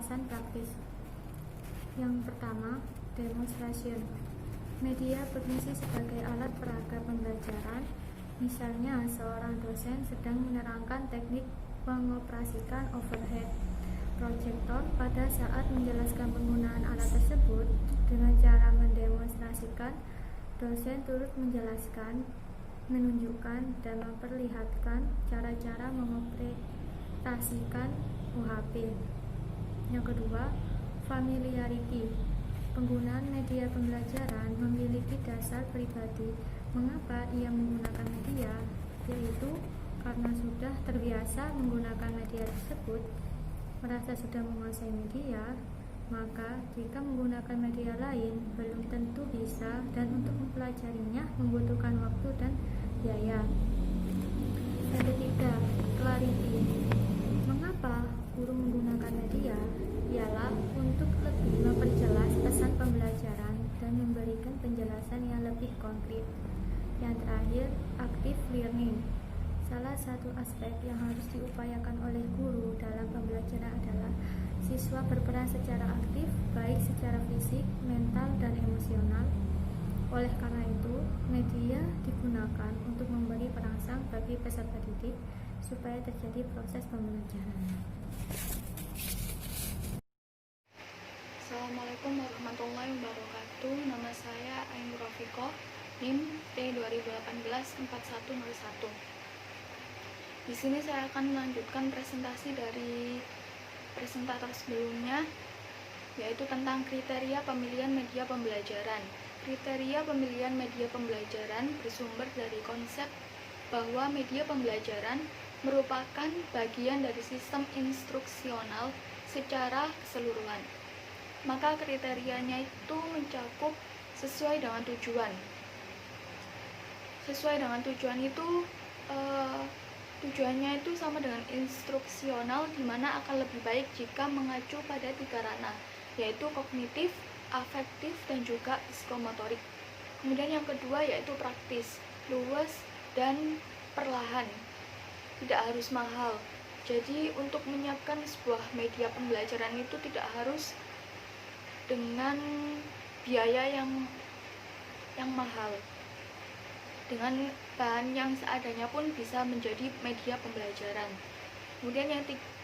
penjelasan praktis. Yang pertama, demonstration. Media berfungsi sebagai alat peraga pembelajaran. Misalnya, seorang dosen sedang menerangkan teknik mengoperasikan overhead proyektor. Pada saat menjelaskan penggunaan alat tersebut dengan cara mendemonstrasikan, dosen turut menjelaskan, menunjukkan, dan memperlihatkan cara-cara mengoperasikan UHP. Yang kedua, familiarity. Penggunaan media pembelajaran memiliki dasar pribadi. Mengapa ia menggunakan media? Yaitu karena sudah terbiasa menggunakan media tersebut, merasa sudah menguasai media, maka jika menggunakan media lain belum tentu bisa, dan untuk mempelajarinya membutuhkan waktu dan biaya. Yang ketiga, clarity. Mengapa guru menggunakan media? Ialah untuk lebih memperjelas pesan pembelajaran dan memberikan penjelasan yang lebih konkret. Yang terakhir, active learning. Salah satu aspek yang harus diupayakan oleh guru dalam pembelajaran adalah siswa berperan secara aktif, baik secara fisik, mental, dan emosional. Oleh karena itu, media digunakan untuk memberi perangsang bagi peserta didik supaya terjadi proses pembelajaran. Assalamualaikum warahmatullahi wabarakatuh. Nama saya Ainur Rafiko, NIM T2018-4101. Di sini saya akan melanjutkan presentasi dari presentator sebelumnya, yaitu tentang kriteria pemilihan media pembelajaran. Kriteria pemilihan media pembelajaran bersumber dari konsep bahwa media pembelajaran merupakan bagian dari sistem instruksional secara keseluruhan. Maka kriterianya itu mencakup sesuai dengan tujuan. Sesuai dengan tujuan itu tujuannya itu sama dengan instruksional, di mana akan lebih baik jika mengacu pada 3 ranah, yaitu kognitif, afektif, dan juga psikomotorik. Kemudian yang kedua yaitu praktis, luas dan perlahan, tidak harus mahal. Jadi untuk menyiapkan sebuah media pembelajaran itu tidak harus dengan biaya yang mahal. Dengan bahan yang seadanya pun bisa menjadi media pembelajaran. Kemudian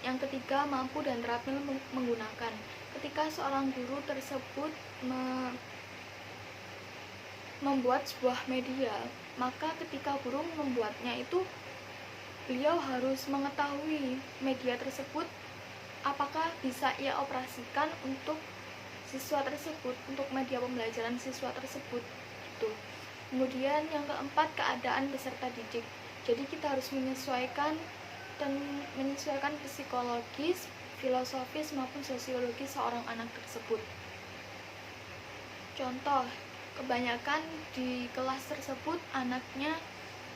yang ketiga, mampu dan terampil menggunakan. Ketika seorang guru tersebut membuat sebuah media, maka ketika guru membuatnya itu beliau harus mengetahui media tersebut apakah bisa ia operasikan untuk siswa tersebut, untuk media pembelajaran siswa tersebut itu. Kemudian yang keempat, keadaan peserta didik. Jadi kita harus menyesuaikan psikologis, filosofis maupun sosiologis seorang anak tersebut. Contoh, kebanyakan di kelas tersebut anaknya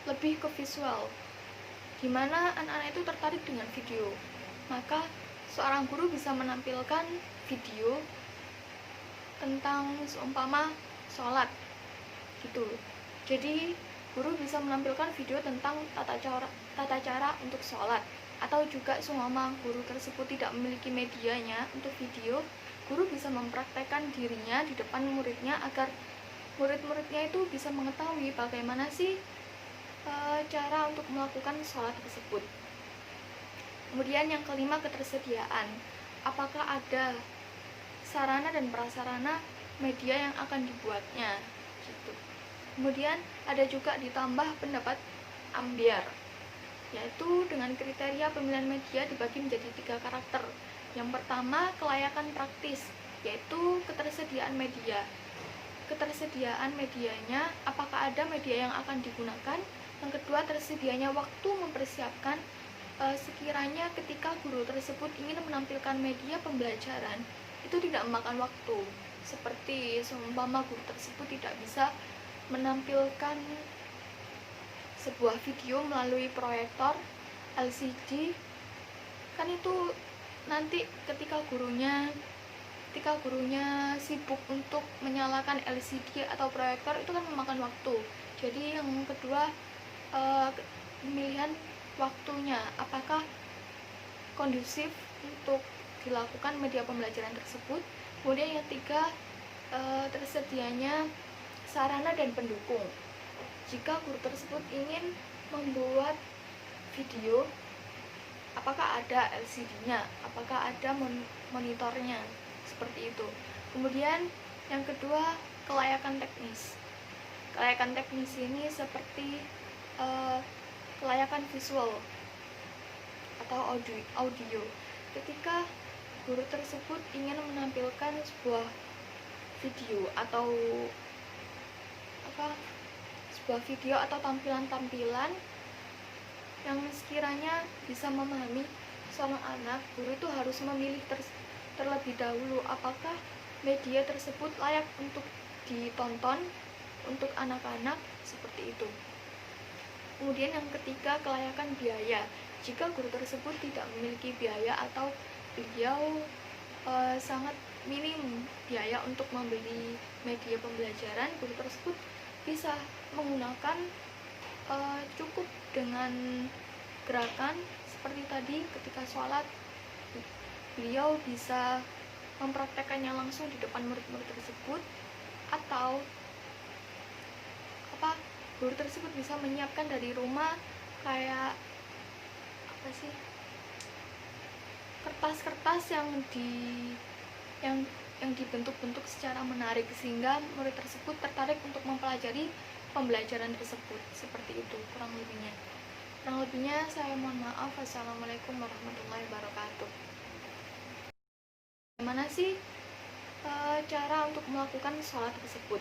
lebih ke visual, di mana anak-anak itu tertarik dengan video. Maka seorang guru bisa menampilkan video tentang seumpama sholat gitu. Jadi guru bisa menampilkan video tentang tata cara untuk sholat. Atau juga seumpama guru tersebut tidak memiliki medianya untuk video, guru bisa mempraktekkan dirinya di depan muridnya agar murid-muridnya itu bisa mengetahui bagaimana sih cara untuk melakukan sholat tersebut. Kemudian yang kelima, ketersediaan. Apakah ada sarana dan prasarana media yang akan dibuatnya gitu. Kemudian ada juga ditambah pendapat ambiar, yaitu dengan kriteria pemilihan media dibagi menjadi 3 karakter. Yang pertama, kelayakan praktis, yaitu ketersediaan media. Ketersediaan medianya, apakah ada media yang akan digunakan. Yang kedua, tersedianya waktu mempersiapkan. Sekiranya ketika guru tersebut ingin menampilkan media pembelajaran, itu tidak memakan waktu. Seperti seumpama guru tersebut tidak bisa menampilkan sebuah video melalui proyektor LCD, kan itu nanti ketika gurunya sibuk untuk menyalakan LCD atau proyektor, itu kan memakan waktu. Jadi yang kedua, pemilihan waktunya, apakah kondusif untuk dilakukan media pembelajaran tersebut. Kemudian yang ketiga, tersedianya sarana dan pendukung. Jika guru tersebut ingin membuat video, apakah ada LCD-nya, apakah ada monitornya, seperti itu. Kemudian yang kedua, kelayakan teknis. Kelayakan teknis ini seperti kelayakan visual atau audio. Ketika guru tersebut ingin menampilkan sebuah video atau tampilan-tampilan yang sekiranya bisa memahami seorang anak, guru itu harus memilih terlebih dahulu apakah media tersebut layak untuk ditonton untuk anak-anak, seperti itu. Kemudian yang ketiga, kelayakan biaya. Jika guru tersebut tidak memiliki biaya atau beliau sangat minim biaya untuk membeli media pembelajaran, guru tersebut bisa menggunakan cukup dengan gerakan seperti tadi. Ketika sholat, beliau bisa mempraktekannya langsung di depan murid-murid tersebut, atau guru tersebut bisa menyiapkan dari rumah kayak kertas-kertas yang dibentuk-bentuk secara menarik sehingga murid tersebut tertarik untuk mempelajari pembelajaran tersebut, seperti itu kurang lebihnya saya mohon maaf. Wassalamualaikum warahmatullahi wabarakatuh. Bagaimana sih cara untuk melakukan sholat tersebut?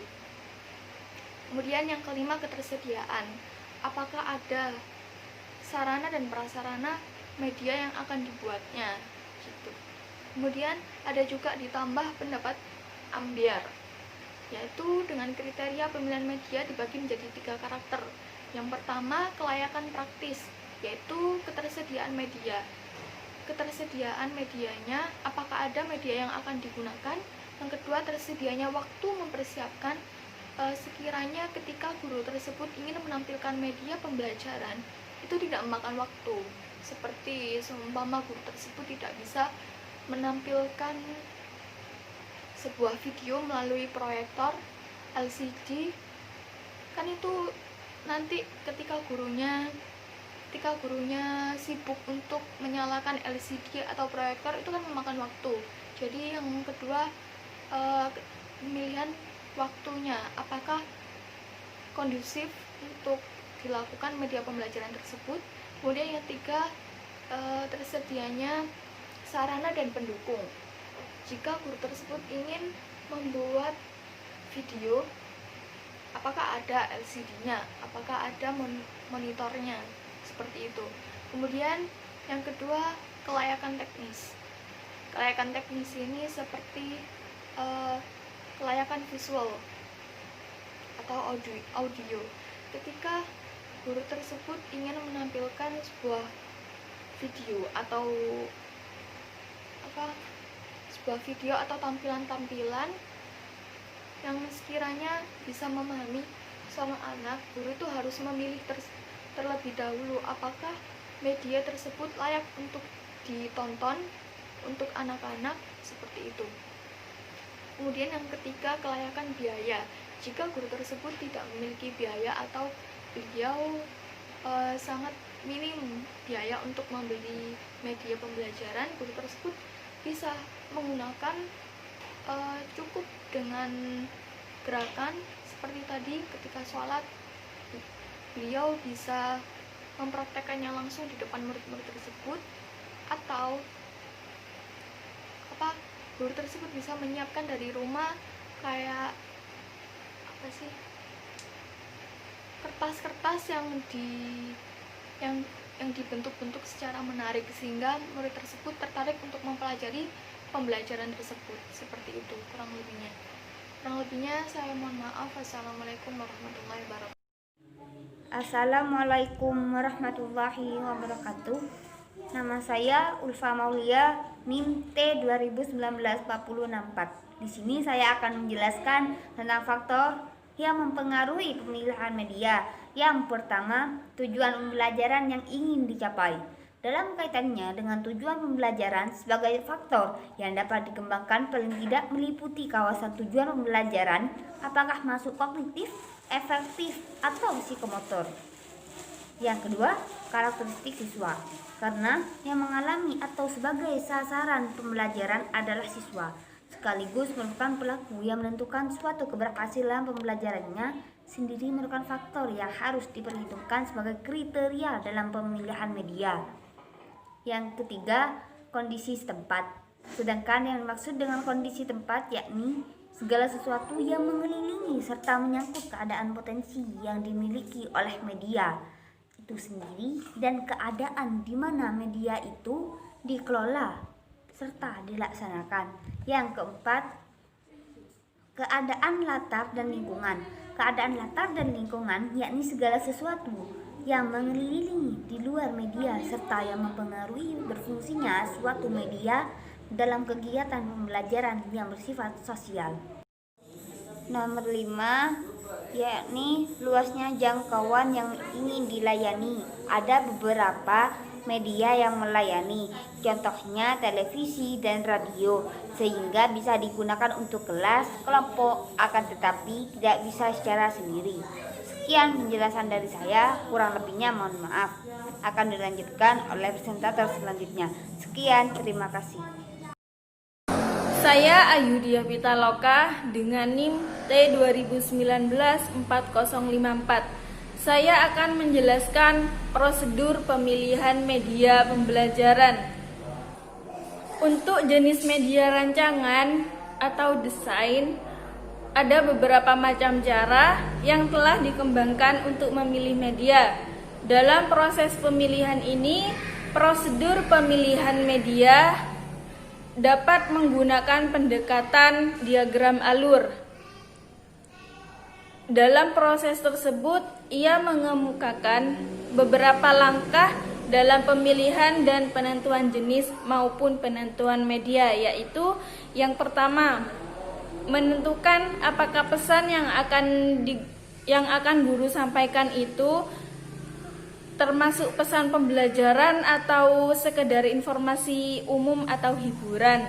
Kemudian yang kelima, ketersediaan. Apakah ada sarana dan prasarana media yang akan dibuatnya, gitu. Kemudian ada juga ditambah pendapat ambiar, yaitu dengan kriteria pemilihan media dibagi menjadi 3 karakter. Yang pertama, kelayakan praktis, yaitu ketersediaan media. Ketersediaan medianya, apakah ada media yang akan digunakan. Yang kedua, tersedianya waktu mempersiapkan, sekiranya ketika guru tersebut ingin menampilkan media pembelajaran itu tidak memakan waktu, seperti seumpama guru tersebut tidak bisa menampilkan sebuah video melalui proyektor LCD, kan itu nanti ketika gurunya sibuk untuk menyalakan LCD atau proyektor itu kan memakan waktu. Jadi yang kedua, pemilihan waktunya, apakah kondusif untuk dilakukan media pembelajaran tersebut. Kemudian yang ketiga, tersedianya sarana dan pendukung. Jika guru tersebut ingin membuat video, apakah ada LCD-nya, apakah ada monitornya, seperti itu. Kemudian yang kedua, kelayakan teknis. Kelayakan teknis ini seperti kelayakan visual atau audio. Ketika guru tersebut ingin menampilkan sebuah video atau tampilan-tampilan yang sekiranya bisa memahami seorang anak, guru itu harus memilih terlebih dahulu apakah media tersebut layak untuk ditonton untuk anak-anak, seperti itu. Kemudian yang ketiga, kelayakan biaya. Jika guru tersebut tidak memiliki biaya atau beliau sangat minim biaya untuk membeli media pembelajaran, guru tersebut bisa menggunakan cukup dengan gerakan seperti tadi. Ketika sholat, beliau bisa mempraktekannya langsung di depan murid-murid tersebut, atau guru tersebut bisa menyiapkan dari rumah kayak kertas-kertas yang dibentuk-bentuk secara menarik sehingga murid tersebut tertarik untuk mempelajari pembelajaran tersebut, seperti itu kurang lebihnya saya mohon maaf. Wassalamualaikum warahmatullahi wabarakatuh. Assalamualaikum warahmatullahi wabarakatuh. Nama saya Ulfa Maulia, NIM T20194064. Di sini saya akan menjelaskan tentang faktor yang mempengaruhi pemilihan media. Yang pertama, tujuan pembelajaran yang ingin dicapai. dalam kaitannya dengan tujuan pembelajaran sebagai faktor yang dapat dikembangkan paling tidak meliputi kawasan tujuan pembelajaran, apakah masuk kognitif, efektif, atau psikomotor. Yang kedua, karakteristik siswa. Karena yang mengalami atau sebagai sasaran pembelajaran adalah siswa, sekaligus merupakan pelaku yang menentukan suatu keberhasilan pembelajarannya sendiri merupakan faktor yang harus diperhitungkan sebagai kriteria dalam pemilihan media. Yang ketiga, kondisi setempat. Sedangkan yang dimaksud dengan kondisi tempat yakni segala sesuatu yang mengelilingi serta menyangkut keadaan potensi yang dimiliki oleh media itu sendiri dan keadaan di mana media itu dikelola serta dilaksanakan. Yang keempat, keadaan latar dan lingkungan. Keadaan latar dan lingkungan yakni segala sesuatu yang mengelilingi di luar media serta yang mempengaruhi berfungsinya suatu media dalam kegiatan pembelajaran yang bersifat sosial. Nomor 5, yakni luasnya jangkauan yang ingin dilayani. Ada beberapa media yang melayani, contohnya televisi dan radio, sehingga bisa digunakan untuk kelas, kelompok, akan tetapi tidak bisa secara sendiri. Sekian penjelasan dari saya, kurang lebihnya mohon maaf. Akan dilanjutkan oleh presentator selanjutnya. Sekian, terima kasih. Saya Ayudia Pitaloka dengan NIM T20194054. Saya akan menjelaskan prosedur pemilihan media pembelajaran. Untuk jenis media rancangan atau desain, ada beberapa macam cara yang telah dikembangkan untuk memilih media. Dalam proses pemilihan ini, prosedur pemilihan media dapat menggunakan pendekatan diagram alur. Dalam proses tersebut, ia mengemukakan beberapa langkah dalam pemilihan dan penentuan jenis maupun penentuan media, yaitu yang pertama, menentukan apakah pesan yang akan guru sampaikan itu termasuk pesan pembelajaran atau sekedar informasi umum atau hiburan.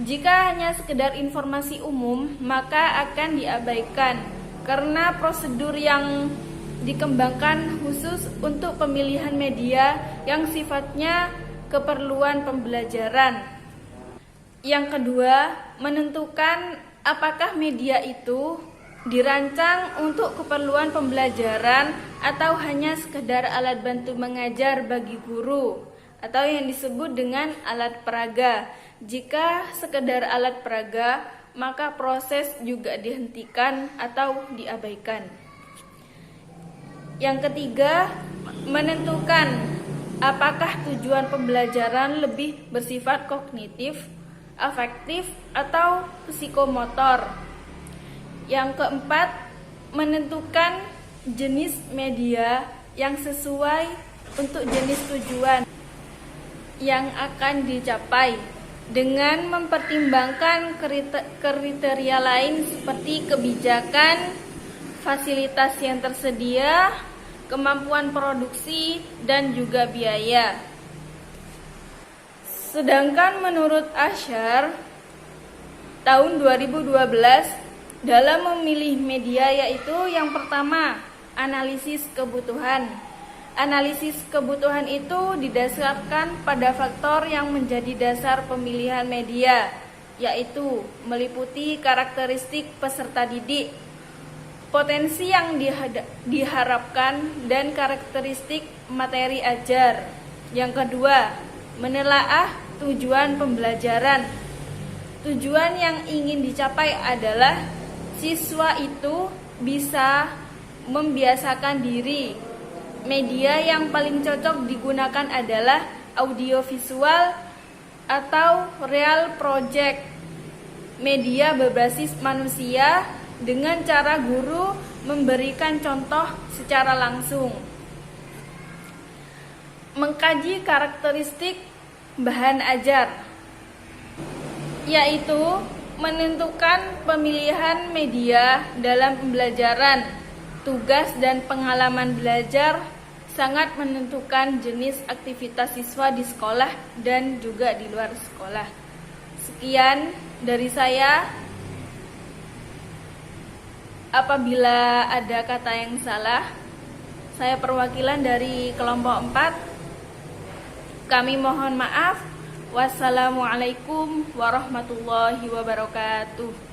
Jika hanya sekedar informasi umum, maka akan diabaikan karena prosedur yang dikembangkan khusus untuk pemilihan media yang sifatnya keperluan pembelajaran. Yang kedua, menentukan apakah media itu dirancang untuk keperluan pembelajaran atau hanya sekedar alat bantu mengajar bagi guru atau yang disebut dengan alat peraga. Jika sekedar alat peraga, maka proses juga dihentikan atau diabaikan. Yang ketiga, menentukan apakah tujuan pembelajaran lebih bersifat kognitif, afektif, atau psikomotor. Yang keempat, menentukan jenis media yang sesuai untuk jenis tujuan yang akan dicapai dengan mempertimbangkan kriteria lain seperti kebijakan, fasilitas yang tersedia, kemampuan produksi, dan juga biaya. Sedangkan menurut Ashar, tahun 2012 dalam memilih media yaitu yang pertama, analisis kebutuhan. Analisis kebutuhan itu didasarkan pada faktor yang menjadi dasar pemilihan media, yaitu meliputi karakteristik peserta didik, potensi yang diharapkan, dan karakteristik materi ajar. Yang kedua, menelaah tujuan pembelajaran. Tujuan yang ingin dicapai adalah siswa itu bisa membiasakan diri. Media yang paling cocok digunakan adalah audiovisual atau real project. Media berbasis manusia dengan cara guru memberikan contoh secara langsung. Mengkaji karakteristik bahan ajar, yaitu menentukan pemilihan media dalam pembelajaran, tugas dan pengalaman belajar, sangat menentukan jenis aktivitas siswa di sekolah dan juga di luar sekolah. Sekian dari saya. Apabila ada kata yang salah, saya perwakilan dari kelompok 4. Kami mohon maaf. Wassalamualaikum warahmatullahi wabarakatuh.